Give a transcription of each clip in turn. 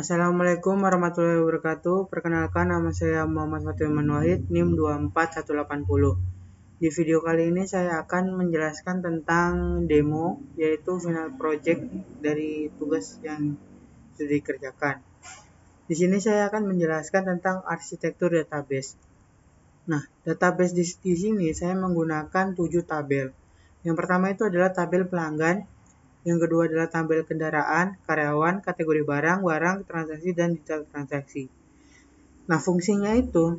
Assalamualaikum warahmatullahi wabarakatuh. Perkenalkan, nama saya Muhammad Fathul Wahid, NIM 24180. Di video kali ini saya akan menjelaskan tentang demo, yaitu final project dari tugas yang sudah dikerjakan. Di sini saya akan menjelaskan tentang arsitektur database. Nah, database di sini saya menggunakan 7 tabel. Yang pertama itu adalah tabel pelanggan. Yang kedua adalah tabel kendaraan, karyawan, kategori barang, transaksi, dan detail transaksi. Nah, fungsinya itu,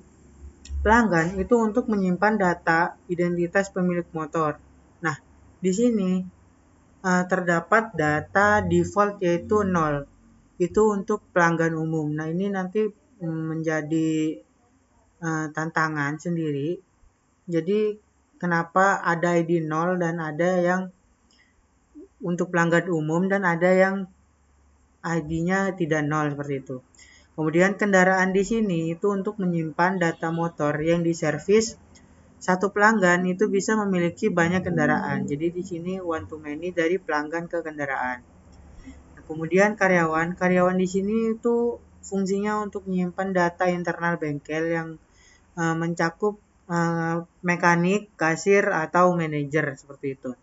pelanggan itu untuk menyimpan data identitas pemilik motor. Nah, di sini terdapat data default yaitu 0. Itu untuk pelanggan umum. Nah, ini nanti menjadi tantangan sendiri. Jadi, kenapa ada ID 0 dan ada yang untuk pelanggan umum dan ada yang ID-nya tidak 0 seperti itu. Kemudian kendaraan di sini itu untuk menyimpan data motor yang diservis. Satu pelanggan itu bisa memiliki banyak kendaraan. Jadi di sini one to many dari pelanggan ke kendaraan. Nah, kemudian karyawan di sini itu fungsinya untuk menyimpan data internal bengkel yang mencakup mekanik, kasir atau manajer seperti itu.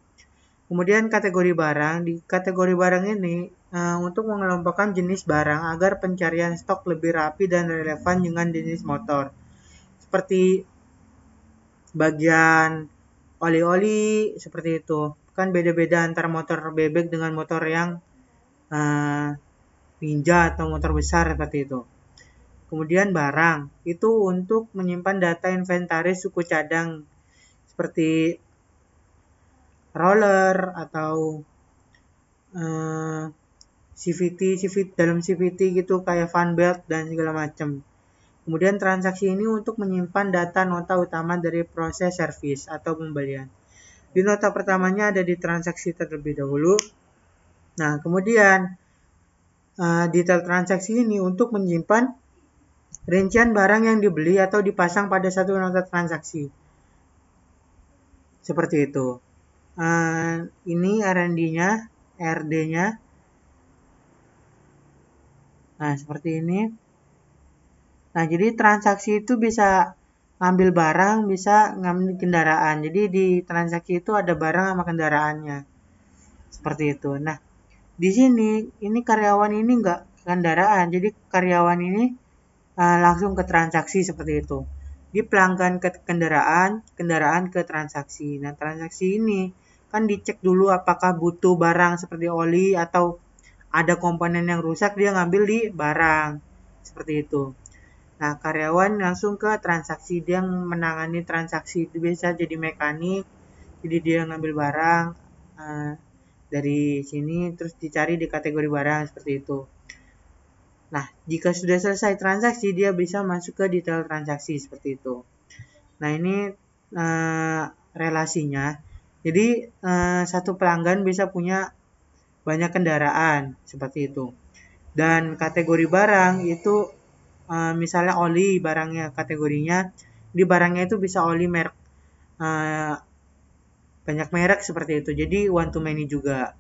Kemudian kategori barang. Di kategori barang ini untuk mengelompokkan jenis barang agar pencarian stok lebih rapi dan relevan dengan jenis motor. Seperti bagian oli-oli seperti itu. Kan beda-beda antara motor bebek dengan motor yang ninja atau motor besar seperti itu. Kemudian barang itu untuk menyimpan data inventaris suku cadang seperti roller atau CVT dalam CVT gitu kayak fan belt dan segala macam. Kemudian transaksi ini untuk menyimpan data nota utama dari proses servis atau pembelian. Di nota pertamanya ada di transaksi terlebih dahulu. Nah, kemudian detail transaksi ini untuk menyimpan rincian barang yang dibeli atau dipasang pada satu nota transaksi. Seperti itu. Ini RD-nya. Nah, seperti ini. Nah, jadi transaksi itu bisa ngambil barang, bisa ngambil kendaraan. Jadi di transaksi itu ada barang sama kendaraannya. Seperti itu. Nah, di sini ini karyawan ini enggak kendaraan. Jadi karyawan ini langsung ke transaksi seperti itu. Di pelanggan ke kendaraan, kendaraan ke transaksi. Nah, transaksi ini kan dicek dulu apakah butuh barang seperti oli atau ada komponen yang rusak, dia ngambil di barang. Seperti itu. Nah, karyawan langsung ke transaksi, dia menangani transaksi. Itu bisa jadi mekanik, jadi dia ngambil barang dari sini, terus dicari di kategori barang, seperti itu. Nah, jika sudah selesai transaksi, dia bisa masuk ke detail transaksi, seperti itu. Nah, ini relasinya. Jadi, satu pelanggan bisa punya banyak kendaraan, seperti itu. Dan kategori barang itu misalnya oli barangnya, kategorinya di barangnya itu bisa oli merek banyak merek seperti itu, jadi one to many juga.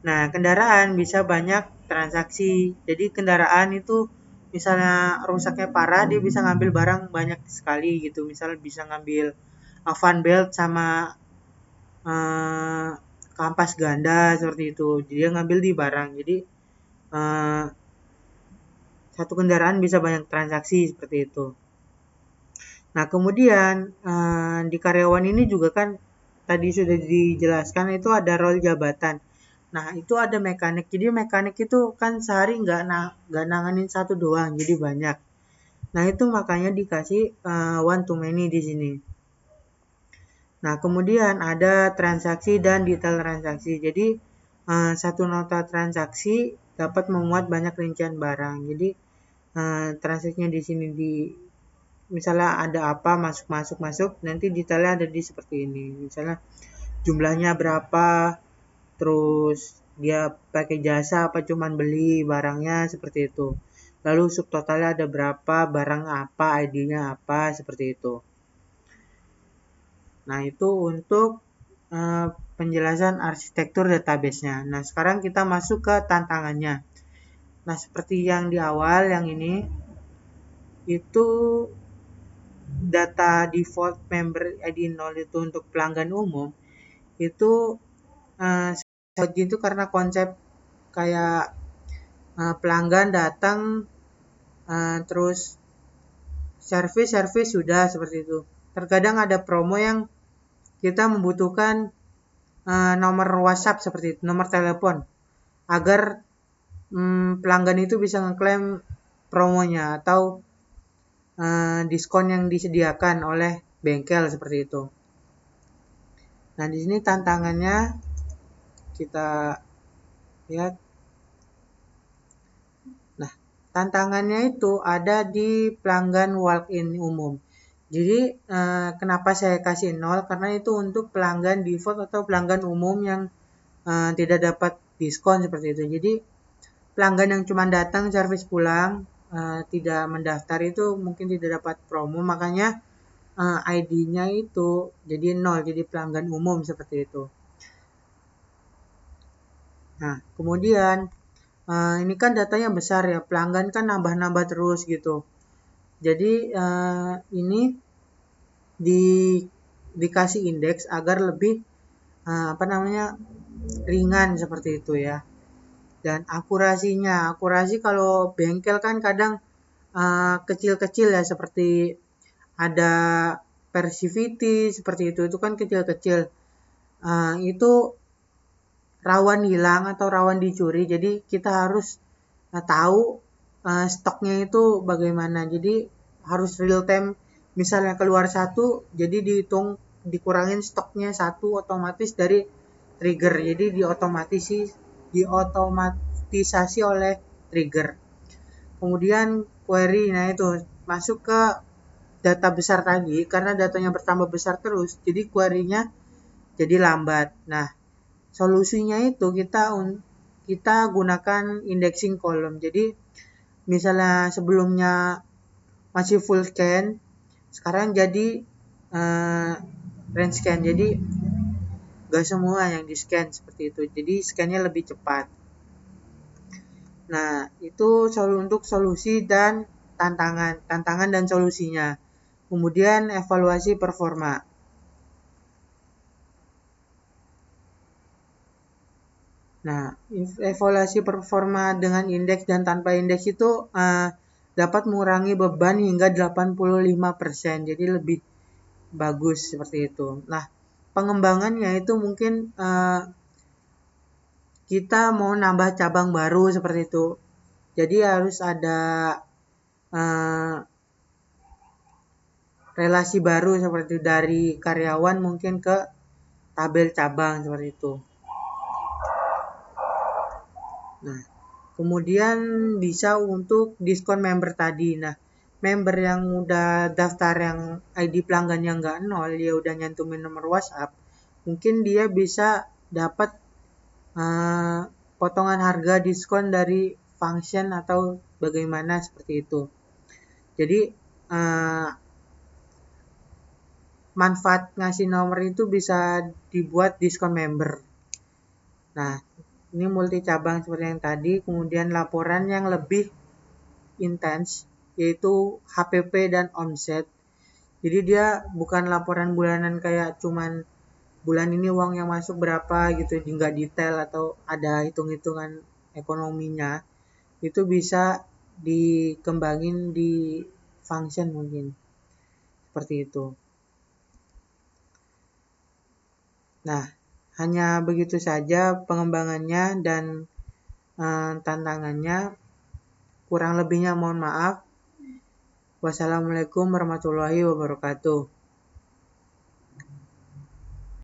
Nah, kendaraan bisa banyak transaksi, jadi kendaraan itu misalnya rusaknya parah, dia bisa ngambil barang banyak sekali gitu, misalnya bisa ngambil fan belt sama kampas ganda seperti itu, jadi dia ngambil di barang. Jadi satu kendaraan bisa banyak transaksi seperti itu. Nah, kemudian di karyawan ini juga kan tadi sudah dijelaskan itu ada role jabatan. Nah, itu ada mekanik. Jadi mekanik itu kan sehari nggak nanganin satu doang, jadi banyak. Nah, itu makanya dikasih one to many di sini. Nah, kemudian ada transaksi dan detail transaksi. Jadi satu nota transaksi dapat memuat banyak rincian barang. Jadi transaksinya di sini misalnya ada apa masuk, nanti detailnya ada di seperti ini. Misalnya jumlahnya berapa, terus dia pakai jasa apa cuman beli barangnya, seperti itu. Lalu subtotalnya ada berapa, barang apa, ID-nya apa, seperti itu. Nah, itu untuk penjelasan arsitektur database-nya. Nah, sekarang kita masuk ke tantangannya. Nah, seperti yang di awal yang ini itu data default member ID 0 itu untuk pelanggan umum itu itu karena konsep kayak pelanggan datang terus service sudah seperti itu. Terkadang ada promo yang kita membutuhkan nomor WhatsApp seperti itu, nomor telepon agar pelanggan itu bisa ngeklaim promonya atau diskon yang disediakan oleh bengkel seperti itu. Nah, di sini tantangannya kita lihat. Nah, tantangannya itu ada di pelanggan walk-in umum. Jadi, kenapa saya kasih 0? Karena itu untuk pelanggan default atau pelanggan umum yang tidak dapat diskon seperti itu. Jadi, pelanggan yang cuma datang servis pulang, tidak mendaftar itu mungkin tidak dapat promo, makanya ID-nya itu jadi 0, jadi pelanggan umum seperti itu. Nah, kemudian ini kan datanya besar ya, pelanggan kan nambah-nambah terus gitu. Jadi ini dikasih indeks agar lebih ringan seperti itu ya. Dan akurasi kalau bengkel kan kadang kecil-kecil ya, seperti ada persivity seperti itu kan kecil-kecil. Itu rawan hilang atau rawan dicuri. Jadi kita harus tahu stoknya itu bagaimana. Jadi harus real time. Misalnya keluar satu, jadi dikurangin stoknya satu otomatis dari trigger. Jadi diotomatisasi oleh trigger. Kemudian query, nah itu masuk ke data besar tadi karena datanya bertambah besar terus. Jadi query-nya jadi lambat. Nah, solusinya itu kita gunakan indexing column. Jadi misalnya sebelumnya masih full scan, sekarang jadi range scan. Jadi gak semua yang di scan seperti itu. Jadi scannya lebih cepat. Nah, itu untuk solusi dan tantangan dan solusinya. Kemudian evaluasi performa. Nah, evaluasi performa dengan indeks dan tanpa indeks itu dapat mengurangi beban hingga 85%. Jadi lebih bagus seperti itu. Nah, pengembangannya itu mungkin kita mau nambah cabang baru seperti itu. Jadi harus ada relasi baru seperti itu, dari karyawan mungkin ke tabel cabang seperti itu. Nah, kemudian bisa untuk diskon member tadi. Nah, member yang udah daftar yang ID pelanggannya nggak 0, dia udah nyantumin nomor WhatsApp, mungkin dia bisa dapat potongan harga diskon dari function atau bagaimana seperti itu. Jadi manfaat ngasih nomor itu bisa dibuat diskon member. Nah, ini multi cabang seperti yang tadi. Kemudian laporan yang lebih intens yaitu HPP dan omset. Jadi dia bukan laporan bulanan kayak cuman bulan ini uang yang masuk berapa gitu, nggak detail atau ada hitung-hitungan ekonominya. Itu bisa dikembangin di function mungkin seperti itu. Nah, hanya begitu saja pengembangannya dan tantangannya. Kurang lebihnya mohon maaf. Wassalamualaikum warahmatullahi wabarakatuh.